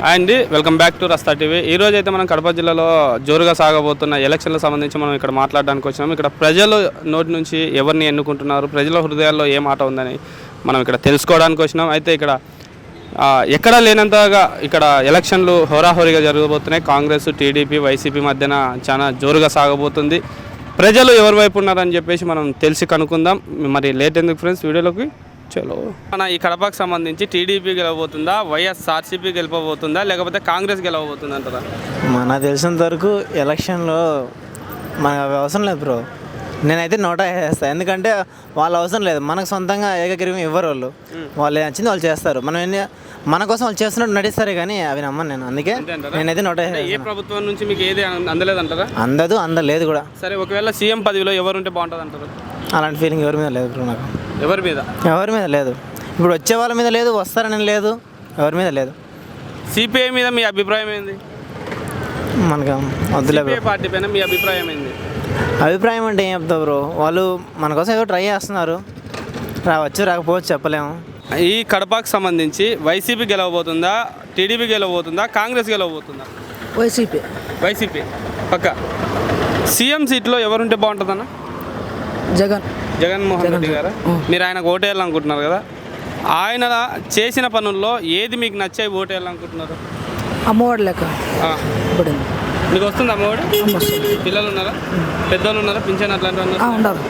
And welcome back to Rasta TV. ఈ రోజు అయితే మనం కడప జిల్లాలో జోరుగా సాగబోతున్న ఎలక్షన్లకు సంబంధించి మనం ఇక్కడ మాట్లాడడానికి వచ్చినాం. ఇక్కడ ప్రజలు నోటి నుంచి ఎవరిని ఎన్నుకుంటున్నారు, ప్రజల హృదయాల్లో ఏ మాట ఉందని మనం ఇక్కడ తెలుసుకోవడానికి వచ్చినాం. అయితే ఇక్కడ ఎక్కడా లేనంతగా ఇక్కడ ఎలక్షన్లు హోరాహోరీగా జరగబోతున్నాయి. కాంగ్రెస్, టీడీపీ, వైసీపీ మధ్యన చాలా జోరుగా సాగబోతుంది. ప్రజలు ఎవరి వైపు ఉన్నారని చెప్పేసి మనం తెలిసి కనుక్కుందాం. మరి లేట్ ఎందుకు ఫ్రెండ్స్, వీడియోలోకి చలో. మన ఈ కడపకు సంబంధించి టీడీపీ గెలవబోతుందా, వైఎస్ఆర్సీపీ గెలవబోతుందా, లేకపోతే కాంగ్రెస్ గెలవబోతుందా అంటారా? మనకు తెలిసినంత వరకు ఎలక్షన్లో మనకు అవసరం లేదు బ్రో. నేనైతే నోటా వేస్తాను. ఎందుకంటే వాళ్ళ అవసరం లేదు. మనకు సొంతంగా ఏకగ్రీవం ఇవ్వరు. వాళ్ళు నచ్చింది వాళ్ళు చేస్తారు. మన కోసం వాళ్ళు చేస్తున్నట్టు నటిస్తారు, కానీ అవి నమ్మను నేను. అందుకే నేనైతే నోటా ఏ ప్రభుత్వం నుంచి మీకు ఏది అందలేదంటారా? అందలేదు కూడా. సరే, ఒకవేళ సీఎం పదవిలో ఎవరు ఉంటే బాగుంటుంది అంటారు? అలాంటి ఫీలింగ్ ఎవరి మీద లేదు బ్రో. నాకు ఎవరి మీద లేదు. ఇప్పుడు వచ్చే వాళ్ళ మీద లేదు, వస్తారని లేదు, ఎవరి మీద లేదు. సిపిఐ మీద మీ అభిప్రాయం ఏంది? మనకు వద్దులే బ్రో. పార్టీ పైన మీ అభిప్రాయం ఏంది? అభిప్రాయం అంటే ఏం చెప్తావు బ్రో, వాళ్ళు మన కోసం ఏదో ట్రై చేస్తున్నారు. రావచ్చు రాకపోవచ్చు చెప్పలేము. ఈ కడపకు సంబంధించి వైసీపీ గెలవబోతుందా, టీడీపీ గెలవబోతుందా, కాంగ్రెస్ గెలవబోతుందా? వైసీపీ పక్క. సీఎం సీట్లో ఎవరుంటే బాగుంటుందన్న? జగన్మోహన్ రెడ్డి గారు. మీరు ఆయనకు ఓటేయాలనుకుంటున్నారు కదా, ఆయన చేసిన పనుల్లో ఏది మీకు నచ్చాయి ఓటేయాలనుకుంటున్నారు? అమ్మఒడి లెక్క మీకు వస్తుంది అమ్మఒడి? పిల్లలు ఉన్నారా, పెద్దోళ్ళు ఉన్నారా, పింఛన్ అట్లాంటివి ఉన్నారు?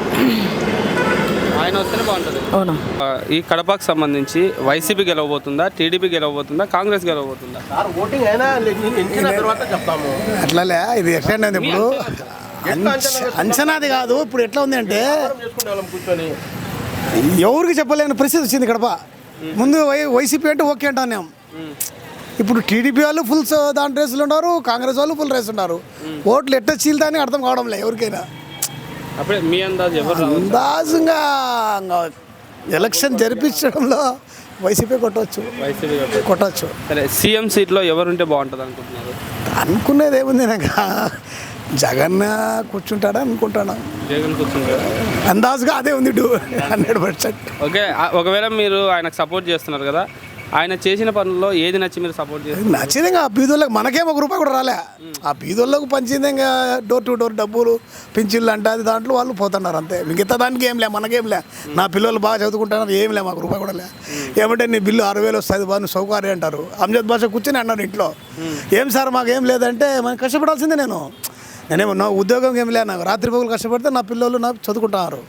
ఆయన వస్తేనే బాగుంటుంది. ఈ కడపకు సంబంధించి వైసీపీ గెలవబోతుందా, టీడీపీ గెలవబోతుందా, కాంగ్రెస్ గెలవబోతుందా? అట్లాలే ఇది ఎట్లా ఇప్పుడు అంచనాది కాదు. ఇప్పుడు ఎట్లా ఉంది అంటే ఎవరికి చెప్పలేని పరిస్థితి వచ్చింది కడప. ముందు వైసీపీ అంటే ఓకే అంటాం. ఇప్పుడు టీడీపీ వాళ్ళు ఫుల్ దాని రేసులు ఉన్నారు, కాంగ్రెస్ వాళ్ళు ఫుల్ రేసు ఉన్నారు. ఓట్లు ఎట్ట చీల్తాని అర్థం కావడం లేదు ఎవరికైనా. అప్పుడే మీ అందాజుగా ఎలక్షన్ జరిపించడంలో వైసీపీ కొట్టవచ్చు. సరే, సీఎం సీట్లో ఎవరుంటే బాగుంటుంది అనుకుంటున్నారు? అనుకునేది ఏముంది, నాకు జగన్ కూర్చుంటాడా అనుకుంటాను. జగన్ కూర్చుంటాడు అందాజుగా అదే ఉంది 100%. ఓకే, ఒకవేళ మీరు ఆయనకు సపోర్ట్ చేస్తున్నారు కదా, ఆయన చేసిన పనుల్లో ఏది నచ్చి మీరు సపోర్ట్ చేస్తారు? నచ్చింది ఇంకా ఆ బీదోళ్ళకి. మనకేం ₹1 కూడా రాలే. ఆ బీదోళ్ళకు పంచింది ఇంకా డోర్ టు డోర్ డబ్బులు, పింఛన్లు అంటే అది దాంట్లో వాళ్ళు పోతున్నారు అంతే. మిగతా దానికి ఏం లే, మనకేం లే. నా పిల్లలు బాగా చదువుకుంటున్నారు, ఏం లే, మాకు ₹1 కూడా లే. ఏమంటే నీ బిల్లు 60,000 వస్తుంది బాగా, నువ్వు సౌకర్యం అంటారు. అమ్జద్ భాష కూర్చొని అన్నారు ఇంట్లో. ఏం సార్ మాకు ఏం లేదంటే మనం కష్టపడాల్సిందే. నేనేమో నా ఉద్యోగం ఏం లే, నాకు రాత్రి పగులు కష్టపడితే నా పిల్లలు నాకు చదువుకుంటున్నారు.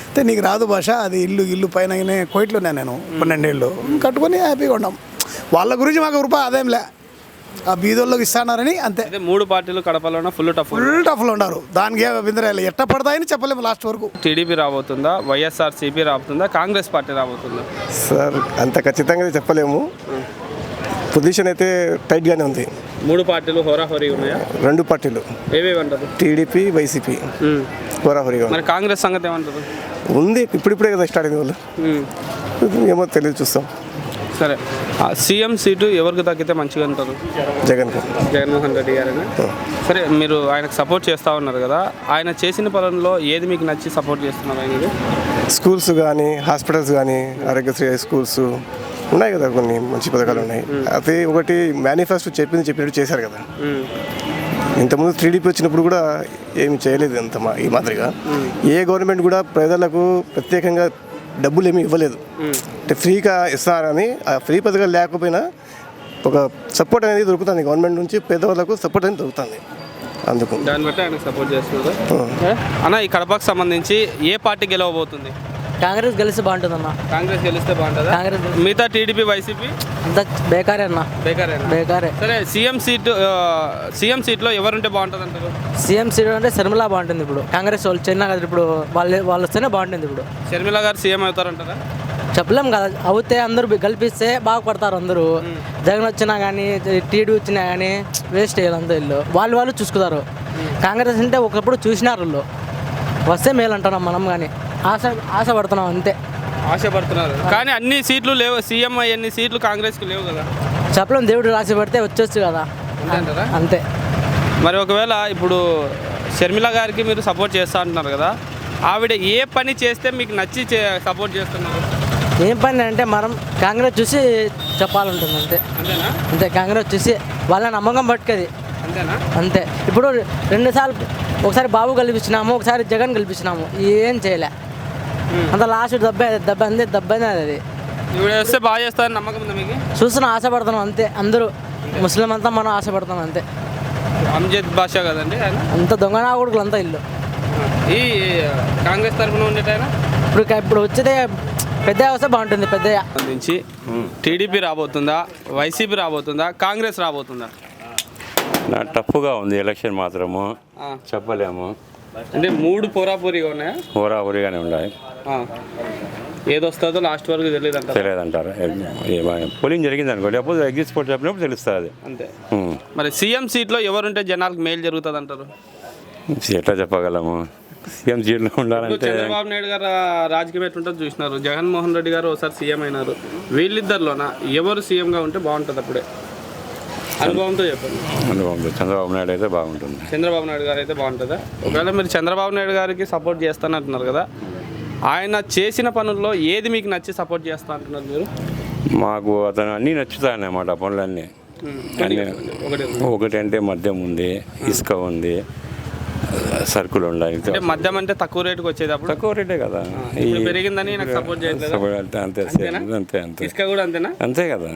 అయితే నీకు రాదు భాష, అది ఇల్లు పైన కోయిట్లోనే నేను 12 ఏళ్ళు కట్టుకొని హ్యాపీగా ఉన్నాం. వాళ్ళ గురించి మాకు ₹1 అదేంలే, ఆ బీదోళ్ళకి ఇస్తానారని అంతే. 3 పార్టీలు కడపలో ఫుల్ టఫ్లో ఉన్నారు. దానికి బిందరాలు ఎట్ట పడతాయని చెప్పలేము లాస్ట్ వరకు. టీడీపీ రాబోతుందా, వైఎస్ఆర్సీపీ రాబోతుందా, కాంగ్రెస్ పార్టీ రాబోతుందా? సార్ అంత ఖచ్చితంగా చెప్పలేము. పొజిషన్ అయితే టైట్గానే ఉంది. 3 పార్టీలు హోరాహోరీ ఉన్నాయా? 2 పార్టీలు ఏవేవి అంటారు? టీడీపీ, వైసీపీ హోరాహోరీగా. మరి కాంగ్రెస్ సంగతి ఏమంటారు? ఉంది, ఇప్పుడిప్పుడే కదా స్టార్ట్ అయింది వాళ్ళు. ఏమో తెలియదు, చూస్తాం. సరే, సీఎం సీటు ఎవరికి తగ్గితే మంచిగా అంటారు? జగన్మోహన్ రెడ్డి గారైనా. సరే, మీరు ఆయనకు సపోర్ట్ చేస్తూ ఉన్నారు కదా, ఆయన చేసిన పనుల్లో ఏది మీకు నచ్చి సపోర్ట్ చేస్తున్నారు? ఆయనది స్కూల్స్ కానీ, హాస్పిటల్స్ కానీ, ఆరోగ్యశ్రీ స్కూల్స్ ఉన్నాయి కదా, కొన్ని మంచి పథకాలు ఉన్నాయి. అది ఒకటి మేనిఫెస్టో చెప్పినట్టు చేశారు కదా. ఇంతకుముందు టీడీపీ వచ్చినప్పుడు కూడా ఏమి చేయలేదు అంత ఈ మాదిరిగా. ఏ గవర్నమెంట్ కూడా ప్రజలకు ప్రత్యేకంగా డబ్బులు ఏమీ ఇవ్వలేదు. అంటే ఫ్రీగా ఇస్తారని, ఆ ఫ్రీ పథకాలు లేకపోయినా ఒక సపోర్ట్ అనేది దొరుకుతుంది గవర్నమెంట్ నుంచి. పేదవాళ్ళకు సపోర్ట్ అనేది దొరుకుతుంది. అందుకు దాన్ని బట్టి ఆయనకు సపోర్ట్ చేస్తున్నారు. అన్న, ఈ కడపకు సంబంధించి ఏ పార్టీ గెలవబోతుంది? కాంగ్రెస్ గెలిస్తే బాగుంటుంది అన్న. కాంగ్రెస్ గెలిస్తే బాగుంటుందా? కాంగ్రెస్. మిగతా టీడీపీ, వైసీపీ అంత బేకారే అన్న. బేకారే. సరే, సీఎం సీట్లో ఎవరుంటే బాగుంటుంది అంటారు? సీఎం సీట్ అంటే షర్మిల బాగుంటుంది. ఇప్పుడు కాంగ్రెస్ వాళ్ళు చిన్న కదా, ఇప్పుడు వాళ్ళు వస్తేనే బాగుంటుంది. ఇప్పుడు షర్మిల గారు సీఎం అవుతారంటారా? చెప్పలేం కదా, అవుతే అందరూ కల్పిస్తే బాగుపడతారు అందరూ. జగన్ వచ్చినా కానీ, టీడీ వచ్చినా కానీ వేస్ట్ అయ్యారు అంతా. ఇల్లు వాళ్ళు చూసుకుతారు. కాంగ్రెస్ అంటే ఒకప్పుడు చూసినారు, వాళ్ళు వస్తే మేలు అంటున్నాం మనం, కానీ ఆశపడుతున్నాం అంతే. ఆశపడుతున్నారు కానీ అన్ని సీట్లు లేవు. సీఎం అన్ని సీట్లు కాంగ్రెస్కి లేవు కదా. చెప్పలేం, దేవుడు రాసి పడితే వచ్చేచ్చు కదా, అంతే. మరి ఒకవేళ ఇప్పుడు షర్మిల గారికి మీరు సపోర్ట్ చేస్తా అంటున్నారు కదా, ఆవిడ ఏ పని చేస్తే మీకు నచ్చి సపోర్ట్ చేస్తున్నారు? ఏం పని అంటే మనం కాంగ్రెస్ చూసి చెప్పాలంటుంది అంతే. అంతేనా? అంతే, కాంగ్రెస్ వచ్చేసి వాళ్ళ నమ్మకం పట్టుకది అంతేనా? అంతే. ఇప్పుడు 2 సార్లు, ఒకసారి బాబు గెలిపించినాము, ఒకసారి జగన్ గెలిపించినాము, ఏం చేయలే. అంత లాస్ట్ దెబ్బ అంతే, దెబ్బనే అది. ఇప్పుడు వస్తే బాగా చేస్తారని నమ్మకం ఉందా మీకు? చూస్తున్నాం, ఆశపడుతున్నాం అంతే. అందరూ ముస్లిం అంతా మనం ఆశపడుతున్నాం అంతే. అంజద్ బాషా కదండి ఆయన. అంత దొంగ నాగుడుకులు అంతా ఇల్లు. ఈ కాంగ్రెస్ తరఫున ఉండేటైనా ఇప్పుడు వచ్చేదే పెద్ద వస్తే బాగుంటుంది. పెద్ద సంబంధించి టీడీపీ రాబోతుందా, వైసీపీ రాబోతుందా, కాంగ్రెస్ రాబోతుందా? నా టఫ్గా ఉంది ఎలక్షన్ మాత్రము చెప్పలేము. అంటే 3 పోరాపోరీగా ఉన్నాయా? హోరాహోరీగానే ఉన్నాయి. ఏదొస్తుందో లాస్ట్ వరకు తెలియదు అంటారు. తెలియదంటారు. పోలింగ్ జరిగింది అనుకోండి, అప్పుడు ఎగ్జిట్ పోటీ చెప్పినప్పుడు తెలుస్తుంది. అంతే. మరి సీఎం సీట్లో ఎవరుంటే జనాలకు మేలు జరుగుతుంది అంటారు? ఎట్లా చెప్పగలము? సీఎం సీట్లో ఉండాలంటే చంద్రబాబు నాయుడు గారు రాజకీయం ఎట్లుంటుందో చూసినారు, జగన్మోహన్ రెడ్డి గారు ఒకసారి సీఎం అయినారు. వీళ్ళిద్దరిలోన ఎవరు సీఎంగా ఉంటే బాగుంటుంది? అప్పుడే అనుభవంతో చెప్పండి. అనుభవం చంద్రబాబు నాయుడు అయితే బాగుంటుంది. చంద్రబాబు నాయుడు గారు అయితే బాగుంటుందా? ఒకవేళ మీరు చంద్రబాబు నాయుడు గారికి సపోర్ట్ చేస్తానంటున్నారు కదా, ఆయన చేసిన పనుల్లో ఏది మీకు నచ్చి సపోర్ట్ చేస్తా అంటున్నారు మీరు? మాకు అతను అన్నీ నచ్చుతాయన్నమాట, పనులన్నీ. ఒకటి అంటే మద్యం ఉంది, ఇసుక ఉంది, సరుకులు ఉన్నాయి. అంటే మద్యం అంటే తక్కువ రేటుకి వచ్చేది, అప్పుడు తక్కువ రేటే కదా. ఇప్పుడు పెరిగిందని నాకు సపోర్ట్ చేయట్లేదు. అంతే అంతే ఇసుక కూడా అంతేనా? అంతే కదా.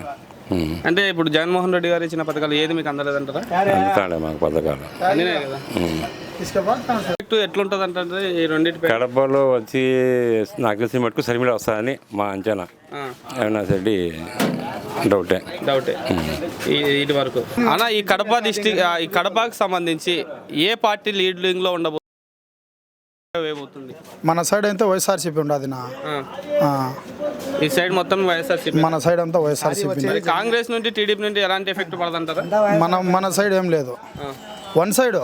అంటే ఇప్పుడు జగన్మోహన్ రెడ్డి గారు ఇచ్చిన పథకాలు ఏది మీకు అందలేదంటారా? అందుతాడే మాకు పథకాలు అన్నీ కదా. ఎట్లుంటుంది అంటే ఈ రెండింటి కడపలో వచ్చి నాకు తెలిసి మటుకు శర్మిల వస్తుందని మా అంచనా. అవినాష్ రెడ్డి డౌటే. ఇటు వరకు అన్న, ఈ కడప డిస్టిక్, ఈ కడపకు సంబంధించి ఏ పార్టీ లీడింగ్లో ఉండబోతుంది? మన సైడ్ అయితే వైఎస్ఆర్సీపీ ఉండదు నా. ఈ సైడ్ మొత్తం వైఎస్ఆర్సీపీ, మన సైడ్ అంతా వైఎస్ఆర్సీపీ. కాంగ్రెస్ నుండి టీడీపీ నుండి ఎలాంటి ఎఫెక్ట్ పడదంటారా? మన సైడ్ ఏం లేదు, వన్ సైడ్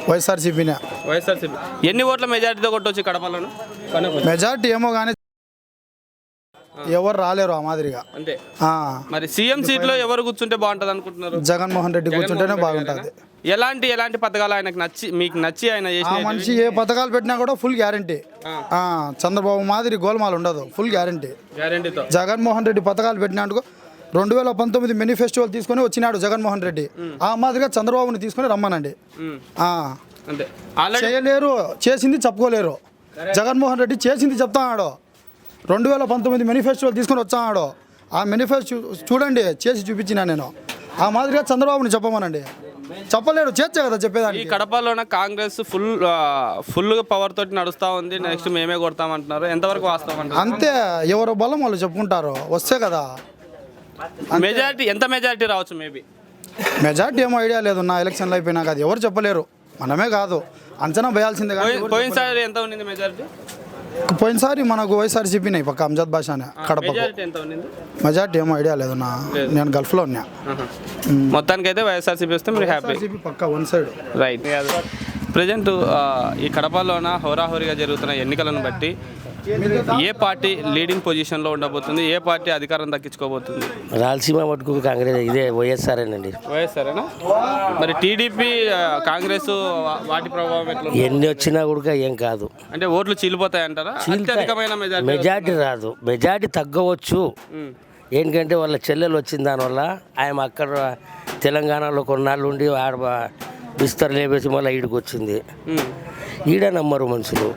వైఎస్ఆర్సీపీనే. వైఎస్ఆర్సీపీ ఎన్ని ఓట్ల మెజార్టీతో కొట్టవచ్చు కడపలోను? మెజార్టీ ఏమో కానీ ఎవరు రాలేరు ఆ మాదిరిగా. అంటే మరి సీఎం సీట్ లో ఎవరు కూర్చుంటే బాగుంటుంది అనుకుంటున్నారు? జగన్మోహన్ రెడ్డి కూర్చుంటేనే బాగుంటుంది. ఎలాంటి పథకాలు ఆయనకు మీకు నచ్చి ఆయన చేసిన మనిషి ఏ పథకాలు పెట్టినా కూడా ఫుల్ గ్యారంటీ. చంద్రబాబు మాదిరి గోల్మాల్ ఉండదు, ఫుల్ గ్యారంటీతో. జగన్మోహన్ రెడ్డి పథకాలు పెట్టినట్టుగా 2019 మేనిఫెస్టోలు తీసుకొని వచ్చినాడు జగన్మోహన్ రెడ్డి. ఆ మాదిరిగా చంద్రబాబుని తీసుకొని రమ్మనండి. చేయలేరు, చేసింది చెప్పుకోలేరు. జగన్మోహన్ రెడ్డి చేసింది చెప్తాడు. 2019 మేనిఫెస్టోలు తీసుకొని వచ్చాడు. ఆ మేనిఫెస్టో చూడండి, చేసి చూపించినా నేను. ఆ మాదిరిగా చంద్రబాబుని చెప్పమనండి. చెప్పలేడు, చేర్చే కదా చెప్పేదాన్ని. ఈ కడపలోన కాంగ్రెస్ ఫుల్ పవర్ తోటి నడుస్తూ ఉంది. నెక్స్ట్ మేమే కొడతామంటున్నారు, ఎంతవరకు వాస్తవం అంటారు? అంతే, ఎవరు బలం వాళ్ళు చెప్పుకుంటారు, వస్తే కదా. మెజారిటీ ఎంత మెజారిటీ రావచ్చు? మేబీ మెజారిటీ ఏమో ఐడియా లేదు నా. ఎలక్షన్లు అయిపోయినాక అది ఎవరు చెప్పలేరు, మనమే కాదు అంచనా వేయాల్సిందే. పోయినసారి ఎంత ఉండింది మెజారిటీ? పోయినసారి మనకు వైఎస్ఆర్సీపీనే పక్క అంజద్ బాషానే కడప. మెజారిటీ ఏమో ఐడియా లేదు నా, నేను గల్ఫ్లో ఉన్నా. మొత్తానికైతే వైఎస్ఆర్సీపీ వస్తే మీరు హ్యాపీ పక్క వన్ సైడ్. రైట్. ప్రజెంట్ ఈ కడపలోన హోరాహోరీగా జరుగుతున్న ఎన్నికలను బట్టి ఏ పార్టీ లీడింగ్ పొజిషన్లో ఉండబోతుంది? ఏ పార్టీ అధికారం దక్కించుకోబోతుంది? రాయలసీమ మటుకు కాంగ్రెస్, ఇదే వైఎస్ఆర్ఏనండి. వైఎస్ఆర్ఏనా? మరి టీడీపీ, కాంగ్రెస్ వాటి ప్రభావం ఎట్లా? ఎన్ని వచ్చినా కూడా ఏం కాదు. అంటే ఓట్లు చీలిపోతాయంటారా? అత్యధికమైన మెజార్టీ రాదు, మెజార్టీ తగ్గవచ్చు. ఏంటంటే వాళ్ళ చెల్లెలు వచ్చిన దానివల్ల ఆయన అక్కడ తెలంగాణలో కొన్నాళ్ళు ఉండి ఆడ బిస్తర్ లేపేసి మళ్ళీ ఈడికి వచ్చింది. ఈడ నమ్మరు మనుషులు.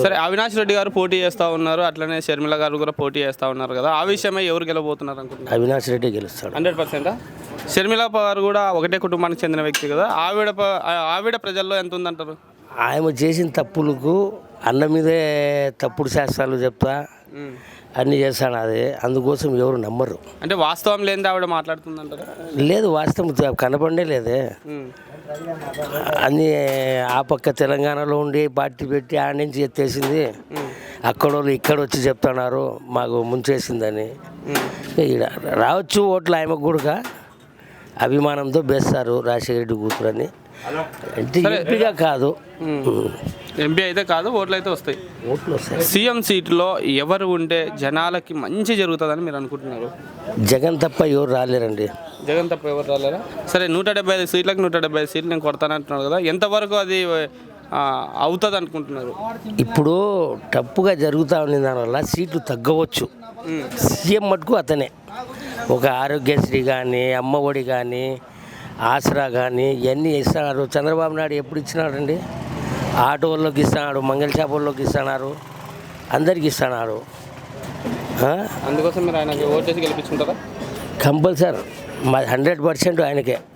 సరే, అవినాష్ రెడ్డి గారు పోటీ చేస్తూ ఉన్నారు, అట్లనే షర్మిల గారు కూడా పోటీ చేస్తూ ఉన్నారు కదా, ఆ విషయమే ఎవరు గెలబోతున్నారు అనుకుంటున్నారు? అవినాష్ రెడ్డి గెలుస్తాడు 100%. షర్మిల గారు కూడా ఒకటే కుటుంబానికి చెందిన వ్యక్తి కదా, ఆవిడ ప్రజల్లో ఎంత ఉందంటారు? ఆమె చేసిన తప్పులకు అన్న మీదే తప్పుడు శాస్త్రాలు చెప్తా అన్నీ చేస్తాను. అది అందుకోసం ఎవరు నమ్మరు. అంటే వాస్తవం లేనిది ఆవిడ మాట్లాడుతుందంటారా? లేదు, వాస్తవం కనపడే లేదే. అన్నీ ఆ పక్క తెలంగాణలో ఉండి పార్టీ పెట్టి ఆడ నుంచి ఎత్తేసింది. అక్కడోళ్ళు ఇక్కడ వచ్చి చెప్తున్నారు మాకు ముంచేసిందని. రావచ్చు ఓట్లు ఆయనకు కూడా అభిమానంతో బేస్తారు రాజశేఖర రెడ్డి కూతురని. అంటే ఎంపీగా కాదు, ఎంపీ అయితే కాదు, ఓట్లు అయితే వస్తాయి. ఓట్లు వస్తాయి. సీఎం సీట్లో ఎవరు ఉంటే జనాలకి మంచి జరుగుతుందని మీరు అనుకుంటున్నారు? జగన్ తప్ప ఎవరు రాలేరండి. జగన్ తప్ప ఎవరు రాలేరా? సరే, 175 సీట్లకు 175 సీట్లు నేను కొడతానంటున్నారు కదా, ఎంతవరకు అది అవుతుంది అనుకుంటున్నారు? ఇప్పుడు తప్పుగా జరుగుతూ ఉంది, దానివల్ల సీట్లు తగ్గవచ్చు. సీఎం మటుకు అతనే. ఒక ఆరోగ్యశ్రీ కానీ అమ్మఒడి కానీ ఆసరా కానీ ఇవన్నీ ఇస్తున్నారు. చంద్రబాబు నాయుడు ఎప్పుడు ఇచ్చినాడండి? ఆటో వాళ్ళకి ఇస్తున్నాడు, మంగళ షాప్ వాళ్ళకి ఇస్తున్నారు, అందరికి ఇస్తున్నారు. అందుకోసం మీరు ఆయనకి ఓటేసి గెలిపించుకుంటారా? కంపల్సరీ 100% ఆయనకే.